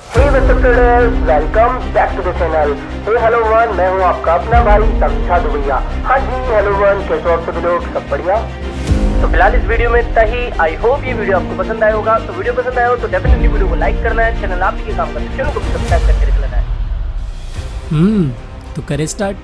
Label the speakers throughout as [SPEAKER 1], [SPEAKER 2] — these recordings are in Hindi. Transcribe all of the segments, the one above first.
[SPEAKER 1] Hey WhatsApp traders, welcome back to the channel. Hey hello one, मैं हूं आपका अपना भाई समझा दो भैया। हाँ जी हेलो वन, कैसे हो आप सभी लोग? सब बढ़िया। तो फिलहाल इस वीडियो में इतना ही। आई होप ये वीडियो आपको पसंद आया होगा। तो वीडियो पसंद आया हो तो डेफिनेटली वीडियो को लाइक करना है, चैनल आप ही काम करते चैनल को सब्सक्राइब करके रख लेना है।
[SPEAKER 2] तो करे स्टार्ट।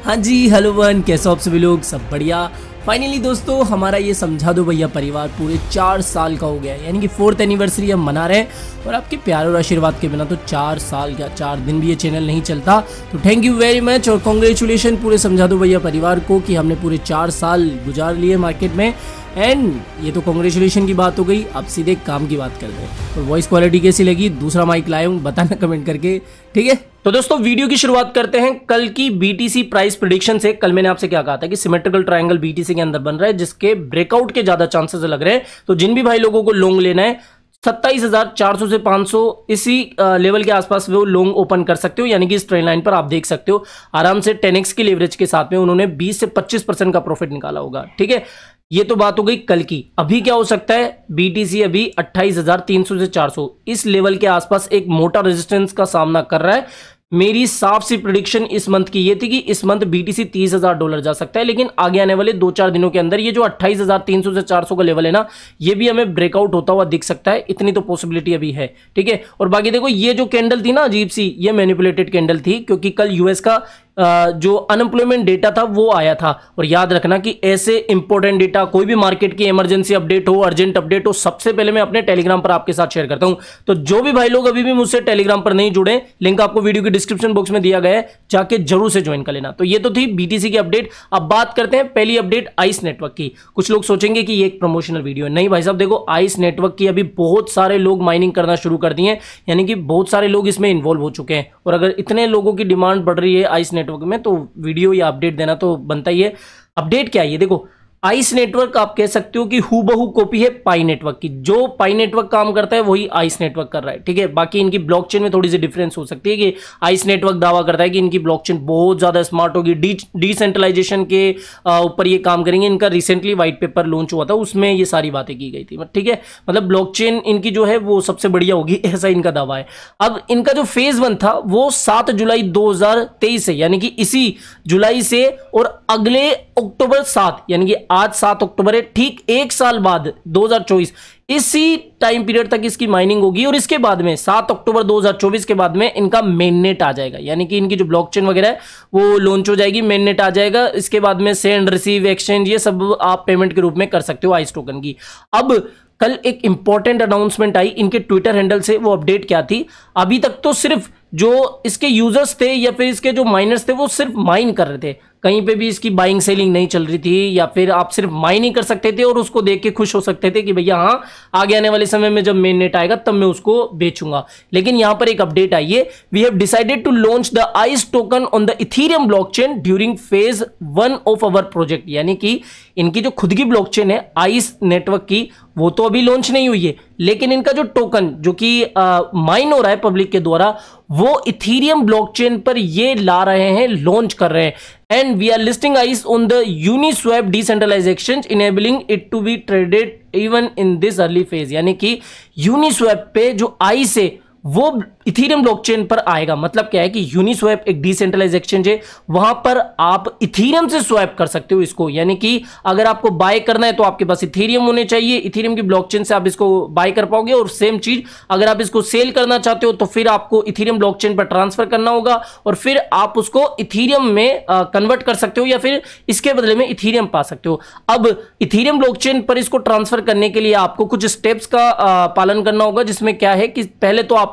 [SPEAKER 2] हाँ जी हेलो वन, कैसे हो आप सभी लोग? सब बढ़िया। फाइनली दोस्तों, हमारा ये समझा दो भैया परिवार पूरे 4 साल का हो गया है, यानी कि 4th एनिवर्सरी हम मना रहे हैं। और आपके प्यार और आशीर्वाद के बिना तो 4 साल क्या 4 दिन भी ये चैनल नहीं चलता। तो थैंक यू वेरी मच और कॉन्ग्रेचुलेशन पूरे समझा दो भैया परिवार को कि हमने पूरे 4 साल गुजार लिए मार्केट में। एंड ये तो कॉन्ग्रेचुलेशन की बात हो गई, अब सीधे काम की बात करते हैं। तो वॉइस क्वालिटी कैसी लगी? दूसरा माइक लाया हूँ, बताना कमेंट करके, ठीक है? तो दोस्तों वीडियो की शुरुआत करते हैं कल की बीटीसी प्राइस प्रेडिक्शन से। कल मैंने आपसे क्या कहा था कि सिमेट्रिकल ट्रायंगल बीटीसी के अंदर बन रहा है, जिसके ब्रेकआउट के ज्यादा चांसेस लग रहे हैं। तो जिन भी भाई लोगों को लॉन्ग लेना है 27,400 से 500 इसी लेवल के आसपास वो लॉन्ग ओपन कर सकते हो, यानी कि इस ट्रेंड लाइन पर आप देख सकते हो आराम से 10x की लेवरेज के साथ में उन्होंने 20 से 25% का प्रॉफिट निकाला होगा, ठीक है? ये तो बात हो गई कल की। अभी क्या हो सकता है? बीटीसी अभी 28,300 से 400 इस लेवल के आसपास एक मोटा रेजिस्टेंस का सामना कर रहा है। मेरी साफ सी प्रेडिक्शन इस मंथ की ये थी कि इस मंथ बीटीसी $30,000 जा सकता है, लेकिन आगे आने वाले 2-4 दिनों के अंदर ये जो 28,300 से 400 का लेवल है ना, ये भी हमें ब्रेकआउट होता हुआ दिख सकता है। इतनी तो पॉसिबिलिटी अभी है, ठीक है? और बाकी देखो, ये जो कैंडल थी ना अजीब सी, ये मैनिपुलेटेड कैंडल थी, क्योंकि कल यूएस का जो अनएम्प्लॉयमेंट डेटा था वो आया था। और याद रखना कि ऐसे इंपॉर्टेंट डेटा, कोई भी मार्केट की इमरजेंसी अपडेट हो, अर्जेंट अपडेट हो, सबसे पहले मैं अपने टेलीग्राम पर आपके साथ शेयर करता हूं। तो जो भी भाई लोग अभी भी मुझसे टेलीग्राम पर नहीं जुड़े, लिंक आपको वीडियो की डिस्क्रिप्शन बॉक्स में दिया गया है, जाके जरूर से ज्वाइन कर लेना। तो ये तो थी बीटीसी की अपडेट। अब बात करते हैं पहली अपडेट आइस नेटवर्क की। कुछ लोग सोचेंगे कि ये एक प्रमोशनल वीडियो है। नहीं भाई साहब, देखो आइस नेटवर्क की अभी बहुत सारे लोग माइनिंग करना शुरू कर दिए हैं, यानी कि बहुत सारे लोग इसमें इन्वॉल्व हो चुके हैं। और अगर इतने लोगों की डिमांड बढ़ रही है आइस नेटवर्क में, तो वीडियो या अपडेट देना तो बनता ही है। अपडेट क्या है ये देखो, आइस नेटवर्क आप कह सकते हो कि हूबहू कॉपी है पाई नेटवर्क की। जो पाई नेटवर्क काम करता है वही आइस नेटवर्क कर रहा है, ठीक है? बाकी इनकी ब्लॉकचेन में थोड़ी सी डिफरेंस हो सकती है कि आइस नेटवर्क दावा करता है कि इनकी ब्लॉकचेन बहुत ज्यादा स्मार्ट होगी, डिसेंट्रलाइजेशन के ऊपर ये काम करेंगे। इनका रिसेंटली व्हाइट पेपर लॉन्च हुआ था, उसमें ये सारी बातें की गई थी, ठीक है? मतलब ब्लॉकचेन इनकी जो है वो सबसे बढ़िया होगी, ऐसा इनका दावा है। अब इनका जो फेज 1 था वो 7 जुलाई 2023 से, यानी कि इसी जुलाई से और अगले अक्टूबर 7, यानी कि आज 7 अक्टूबर है, ठीक 1 साल बाद 2024 इसी टाइम पीरियड तक इसकी माइनिंग होगी। और इसके बाद में 7 अक्टूबर 2024 के बाद में इनका मेननेट आ जाएगा, यानी कि इनकी जो ब्लॉकचेन वगैरह है वो लॉन्च हो जाएगी, मेननेट आ जाएगा। इसके बाद में सेंड, रिसीव, एक्सचेंज, ये सब आप पेमेंट के रूप में कर सकते हो आइस टोकन की। अब कल एक इंपॉर्टेंट अनाउंसमेंट आई इनके ट्विटर हैंडल से। वो अपडेट क्या थी? अभी तक तो सिर्फ जो इसके यूजर्स थे या फिर इसके जो माइनर्स थे वो सिर्फ माइन कर रहे थे, कहीं पे भी इसकी बाइंग सेलिंग नहीं चल रही थी, या फिर आप सिर्फ माइन ही कर सकते थे और उसको देख के खुश हो सकते थे कि भैया हाँ, आगे आने वाले समय में जब मेन नेट आएगा तब मैं उसको बेचूंगा। लेकिन यहां पर एक अपडेट आई है, we have decided to launch the ice token on the Ethereum blockchain during phase 1 of our project. यानी कि इनकी जो खुद की ब्लॉकचेन है आइस नेटवर्क की, वो तो अभी लॉन्च नहीं हुई है, लेकिन इनका जो टोकन जो कि माइन हो रहा है पब्लिक के द्वारा, वो इथेरियम ब्लॉकचेन पर ये ला रहे हैं, लॉन्च कर रहे हैं। And we are listing ice on the Uniswap decentralised exchange, enabling it to be traded even in this early phase. यानी कि यूनिस्वैप पे जो आइस है वो इथेरियम ब्लॉकचेन पर आएगा। मतलब क्या है कि यूनिस्वैप एक डिसेंट्रलाइज्ड एक्सचेंज है, वहां पर आप इथेरियम से स्वैप कर सकते हो इसको। यानी कि अगर आपको बाय करना है तो आपके पास इथेरियम होने चाहिए, इथेरियम की ब्लॉकचेन से आप इसको बाय कर पाओगे। और सेम चीज अगर आप इसको सेल करना चाहते हो तो फिर आपको इथेरियम ब्लॉकचेन पर ट्रांसफर करना होगा और फिर आप उसको इथेरियम में कन्वर्ट कर सकते हो या फिर इसके बदले में इथेरियम पा सकते हो। अब इथेरियम ब्लॉकचेन पर इसको ट्रांसफर करने के लिए आपको कुछ स्टेप्स का पालन करना होगा, जिसमें क्या है कि पहले तो आपको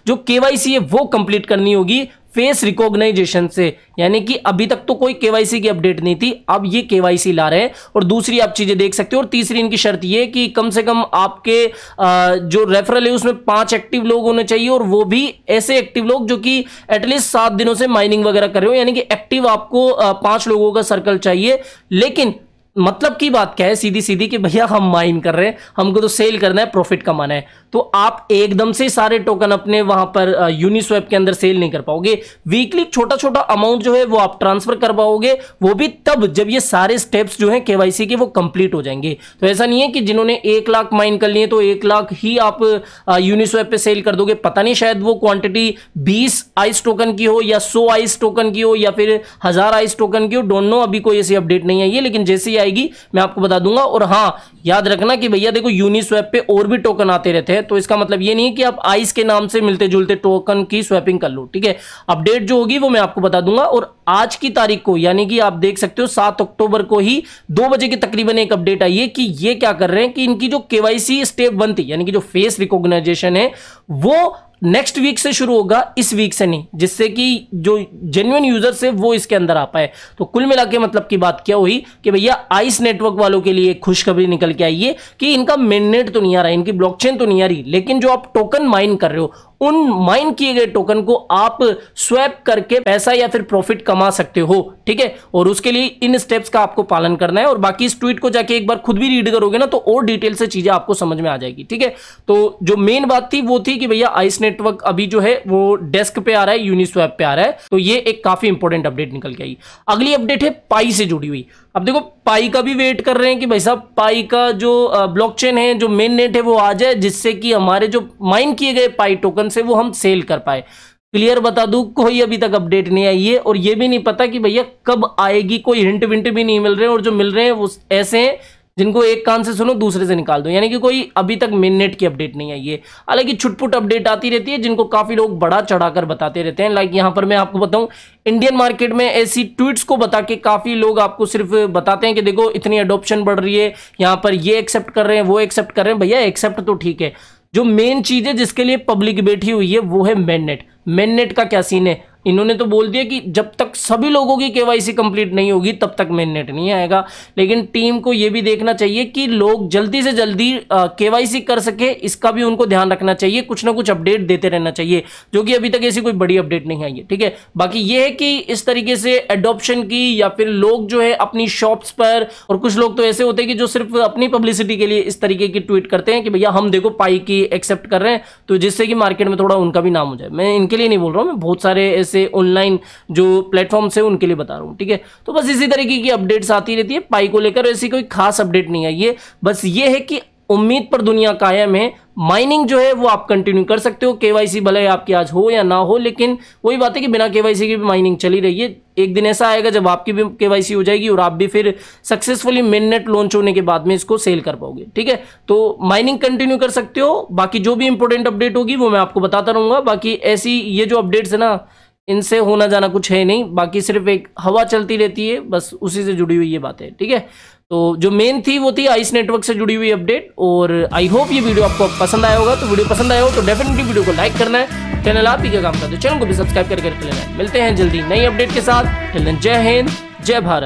[SPEAKER 2] जो केवाईसी है वो कंप्लीट करनी होगी फेस रिकॉग्नाइजेशन से। यानी कि अभी तक तो कोई केवाईसी की अपडेट नहीं थी, अब ये केवाईसी ला रहे हैं। और दूसरी आप चीजें देख सकते हो। और तीसरी इनकी शर्त ये कि कम से कम आपके जो रेफरल है उसमें 5 एक्टिव लोग होने चाहिए, और वो भी ऐसे एक्टिव लोग जो कि एटलीस्ट 7 दिनों से माइनिंग वगैरह कर रहे हो। यानी कि एक्टिव आपको 5 लोगों का सर्कल चाहिए। लेकिन मतलब की बात क्या है सीधी सीधी कि भैया हम माइन कर रहे हैं, हमको तो सेल करना है, प्रॉफिट कमाना है, तो आप एकदम से सारे टोकन अपने वहां पर यूनिस्वैप के अंदर सेल नहीं कर पाओगे। वीकली छोटा छोटा अमाउंट जो है वो आप ट्रांसफर कर पाओगे, वो भी तब जब ये सारे स्टेप्स जो है केवाईसी के वो कंप्लीट हो जाएंगे। तो ऐसा नहीं है कि जिन्होंने 1 लाख माइन कर लिए तो 1 लाख ही आप यूनिस्वैप पे सेल कर दोगे। पता नहीं शायद वो क्वांटिटी 20 आइस टोकन की हो या 100 आइस टोकन की हो या फिर 1000 आइस टोकन की हो, डोंट नो, अभी कोई ऐसी अपडेट नहीं आई है, लेकिन जैसे ही आएगी मैं आपको बता दूंगा। और हाँ, याद रखना कि भैया देखो यूनिस्वैप पे और भी टोकन आते रहते हैं, तो इसका मतलब ये नहीं है कि आप आइस के नाम से मिलते जुलते टोकन की स्वैपिंग कर लो, ठीक है। अपडेट जो होगी वो मैं आपको बता दूंगा। और आज की तारीख को यानी कि आप देख सकते हो 7 अक्टूबर को ही 2 बजे के तकरीबन एक अपडेट आई है कि ये क्या कर रहे हैं कि इनकी जो केवाईसी स्टेप 1 थी यानी कि जो फेस रिकॉग्नाइजेशन है वो नेक्स्ट वीक से शुरू होगा, इस वीक से नहीं, जिससे कि जो जेन्युइन यूजर्स है वो इसके अंदर आ पाए। तो कुल मिला के मतलब की बात क्या हुई कि भैया आइस नेटवर्क वालों के लिए खुशखबरी निकल के आई है कि इनका मेननेट तो नहीं आ रहा, इनकी ब्लॉकचेन तो नहीं आ रही, लेकिन जो आप टोकन माइन कर रहे हो उन माइन किए गए टोकन को आप स्वैप करके पैसा या फिर प्रॉफिट कमा सकते हो, ठीक है। और उसके लिए इन स्टेप्स का आपको पालन करना है। और बाकी इस ट्वीट को जाके एक बार खुद भी रीड करोगे ना तो और डिटेल से चीजें आपको समझ में आ जाएगी, ठीक है। तो जो मेन बात थी वो थी कि भैया आइस नेटवर्क अभी जो है वो डेस्क पे आ रहा है, यूनिस्वैप पे आ रहा है, तो ये एक काफी इंपॉर्टेंट अपडेट निकल के आई। अगली अपडेट है पाई से जुड़ी हुई। अब देखो पाई का भी वेट कर रहे हैं कि भाई साहब पाई का जो ब्लॉकचेन है, जो मेन नेट है वो आ जाए, जिससे कि हमारे जो माइन किए गए पाई टोकन से वो हम सेल कर पाए। क्लियर बता दूं, कोई अभी तक अपडेट नहीं आई है और ये भी नहीं पता कि भैया कब आएगी, कोई हिंट विंट भी नहीं मिल रहे हैं। और जो मिल रहे हैं वो ऐसे हैं जिनको एक कान से सुनो दूसरे से निकाल दो, यानी कि कोई अभी तक मेननेट की अपडेट नहीं आई है। हालांकि छुटपुट अपडेट आती रहती है जिनको काफी लोग बड़ा चढ़ाकर बताते रहते हैं। लाइक यहां पर मैं आपको बताऊं, इंडियन मार्केट में ऐसी ट्वीट्स को बता के काफी लोग आपको सिर्फ बताते हैं कि देखो इतनी अडॉप्शन बढ़ रही है, यहां पर ये एक्सेप्ट कर रहे हैं, वो एक्सेप्ट कर रहे हैं। भैया एक्सेप्ट तो ठीक है, जो मेन चीज है जिसके लिए पब्लिक बैठी हुई है वो है मेननेट। मेननेट का क्या सीन है, इन्होंने तो बोल दिया कि जब तक सभी लोगों की केवाईसी कंप्लीट नहीं होगी तब तक मेननेट नहीं आएगा। लेकिन टीम को यह भी देखना चाहिए कि लोग जल्दी से जल्दी केवाईसी कर सके, इसका भी उनको ध्यान रखना चाहिए। कुछ ना कुछ अपडेट देते रहना चाहिए, जो कि अभी तक ऐसी कोई बड़ी अपडेट नहीं आई है, ठीक है। बाकी यह है कि इस तरीके से एडॉप्शन की या फिर लोग जो है अपनी शॉप्स पर, और कुछ लोग तो ऐसे होते हैं कि जो सिर्फ अपनी पब्लिसिटी के लिए इस तरीके की ट्वीट करते हैं कि भैया हम देखो पाई की एक्सेप्ट कर रहे हैं, तो जिससे कि मार्केट में थोड़ा उनका भी नाम हो जाए। मैं इनके लिए नहीं बोल रहा हूँ, मैं बहुत सारे ऐसे ऑनलाइन जो प्लेटफॉर्म्स है उनके लिए बता रहा हूं, ठीक है। तो बस इसी तरीके की अपडेट्स आती रहती है पाई को लेकर, ऐसी कोई खास अपडेट नहीं आई है। बस ये है कि उम्मीद पर दुनिया कायम है, माइनिंग जो है वो आप कंटिन्यू कर सकते हो, केवाईसी भले आपकी आज हो या ना हो, लेकिन वही बात है कि बिना केवाईसी की भी माइनिंग चली रही है। एक दिन ऐसा आएगा जब आपकी भी केवाईसी हो जाएगी और आप भी फिर सक्सेसफुली मेननेट लॉन्च होने के बाद में इसको सेल कर पाओगे, ठीक है। तो माइनिंग कंटिन्यू कर सकते हो। बाकी जो भी इंपॉर्टेंट अपडेट होगी वो मैं आपको बताता रहूंगा। बाकी ऐसी ये जो अपडेट्स है ना, इनसे होना जाना कुछ है नहीं, बाकी सिर्फ एक हवा चलती रहती है, बस उसी से जुड़ी हुई ये बात है, ठीक है। तो जो मेन थी वो थी आइस नेटवर्क से जुड़ी हुई अपडेट। और आई होप ये वीडियो आपको पसंद आया होगा। तो वीडियो पसंद आया हो तो डेफिनेटली वीडियो को लाइक करना है, चैनल आप ही का काम करते हो चैनल को भी सब्सक्राइब करके लेना है। मिलते हैं जल्दी नई अपडेट के साथ। टिल देन जय हिंद, जय भारत।